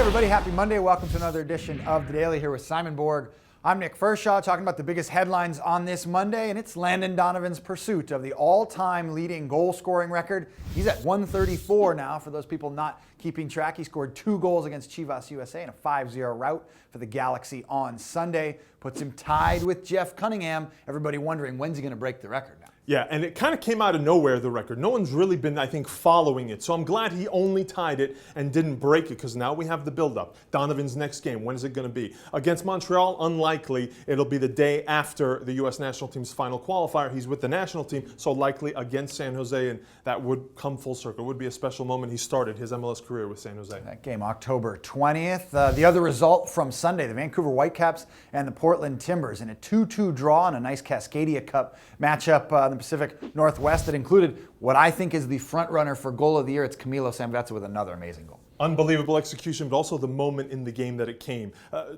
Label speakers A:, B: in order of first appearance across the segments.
A: everybody, happy Monday. Welcome to another edition of The Daily here with Simon Borg. I'm Nick Fershaw, talking about the biggest headlines on this Monday, and it's Landon Donovan's pursuit of the all-time leading goal-scoring record. He's at 134 now. For those people not keeping track, he scored 2 goals against Chivas USA in a 5-0 rout for the Galaxy on Sunday. Puts him tied with Jeff Cunningham. Everybody wondering, when's he going to break the record now?
B: Yeah, and it kind of came out of nowhere, the record. No one's really been, I think, following it. So I'm glad he only tied it and didn't break it, because now we have the build-up. Donovan's next game, when is it going to be? Against Montreal, unlikely. It'll be the day after the U.S. national team's final qualifier. He's with the national team, so likely against San Jose, and that would come full circle. It would be a special moment. He started his MLS career with San Jose.
A: That game, October 20th. The other result from Sunday, the Vancouver Whitecaps and the Portland Timbers in a 2-2 draw in a nice Cascadia Cup matchup in the Pacific Northwest that included what I think is the front runner for goal of the year. It's Camilo Samvetza with another amazing goal.
B: Unbelievable execution, but also the moment in the game that it came.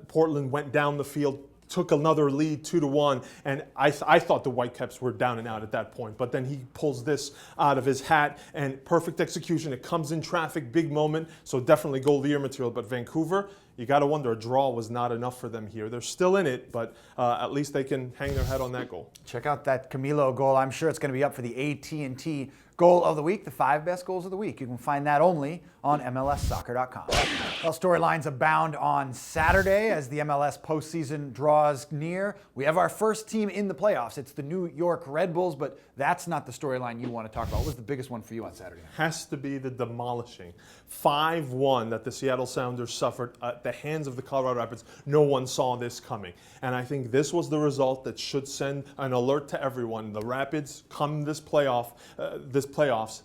B: Portland went down the field, took another lead 2-1, and I thought the Whitecaps were down and out at that point, but then he pulls this out of his hat, and perfect execution. It comes in traffic, big moment, so definitely goal of the year material. But Vancouver, you got to wonder, a draw was not enough for them here. They're still in it, but at least they can hang their head on that goal.
A: Check out that Camilo goal. I'm sure it's going to be up for the AT&T Goal of the Week, the 5 best goals of the week. You can find that only on MLSsoccer.com. Well, storylines abound on Saturday as the MLS postseason draws near. We have our first team in the playoffs. It's the New York Red Bulls, but that's not the storyline you want to talk about. What was the biggest one for you on Saturday?
B: Has to be the demolishing 5-1 that the Seattle Sounders suffered at the hands of the Colorado Rapids. No one saw this coming. And I think this was the result that should send an alert to everyone. The Rapids, come this playoffs,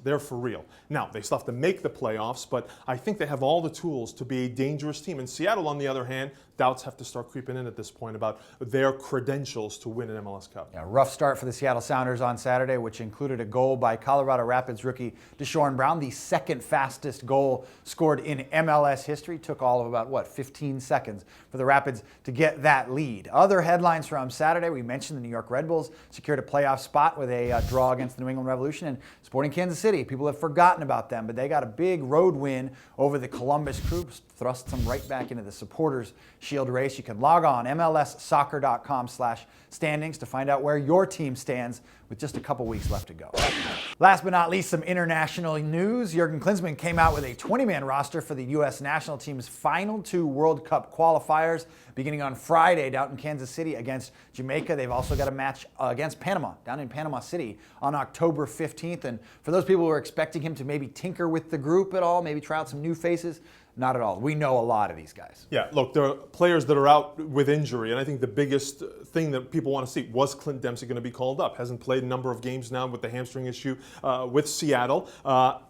B: they're for real. Now, they still have to make the playoffs, but I think they have all the tools to be a dangerous team. And Seattle, on the other hand, doubts have to start creeping in at this point about their credentials to win an MLS Cup.
A: Yeah, rough start for the Seattle Sounders on Saturday, which included a goal by Colorado Rapids rookie Deshaun Brown, the second fastest goal scored in MLS history. Took all of about, 15 seconds for the Rapids to get that lead. Other headlines from Saturday, we mentioned the New York Red Bulls secured a playoff spot with a draw against the New England Revolution, and Sporting Kansas City. People have forgotten about them, but they got a big road win over the Columbus Crew, thrust them right back into the Supporters Shield race. You can log on MLSsoccer.com/standings to find out where your team stands with just a couple weeks left to go. Last but not least, some international news. Jurgen Klinsmann came out with a 20-man roster for the U.S. national team's final 2 World Cup qualifiers, beginning on Friday down in Kansas City against Jamaica. They've also got a match against Panama down in Panama City on October 15th. And for those people who are expecting him to maybe tinker with the group at all, maybe try out some new faces, not at all. We know a lot of these guys.
B: Yeah, look, there are players that are out with injury, and I think the biggest thing that people want to see, was Clint Dempsey going to be called up? Hasn't played a number of games now with the hamstring issue with Seattle.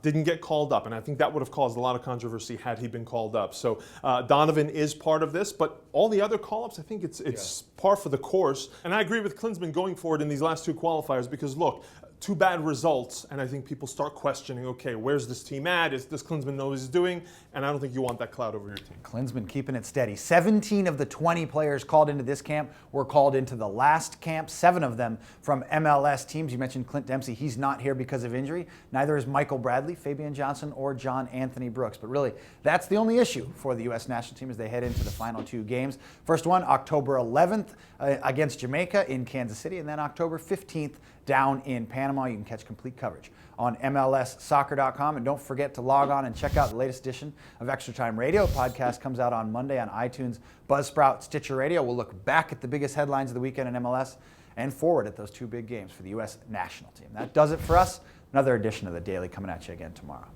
B: Didn't get called up, and I think that would have caused a lot of controversy had he been called up. So Donovan is part of this, but all the other call-ups, I think it's par for the course. And I agree with Klinsmann going forward in these last 2 qualifiers because, look, 2 bad results, and I think people start questioning, okay, where's this team at? Does Klinsmann know what he's doing? And I don't think you want that cloud over your team.
A: Klinsmann keeping it steady. 17 of the 20 players called into this camp were called into the last camp, 7 of them from MLS teams. You mentioned Clint Dempsey. He's not here because of injury. Neither is Michael Bradley, Fabian Johnson, or John Anthony Brooks. But really, that's the only issue for the U.S. national team as they head into the final 2 games. First one, October 11th against Jamaica in Kansas City, and then October 15th down in Panama. You can catch complete coverage on MLSsoccer.com. And don't forget to log on and check out the latest edition of Extra Time Radio. The podcast comes out on Monday on iTunes, Buzzsprout, Stitcher Radio. We'll look back at the biggest headlines of the weekend in MLS and forward at those 2 big games for the U.S. national team. That does it for us. Another edition of The Daily coming at you again tomorrow.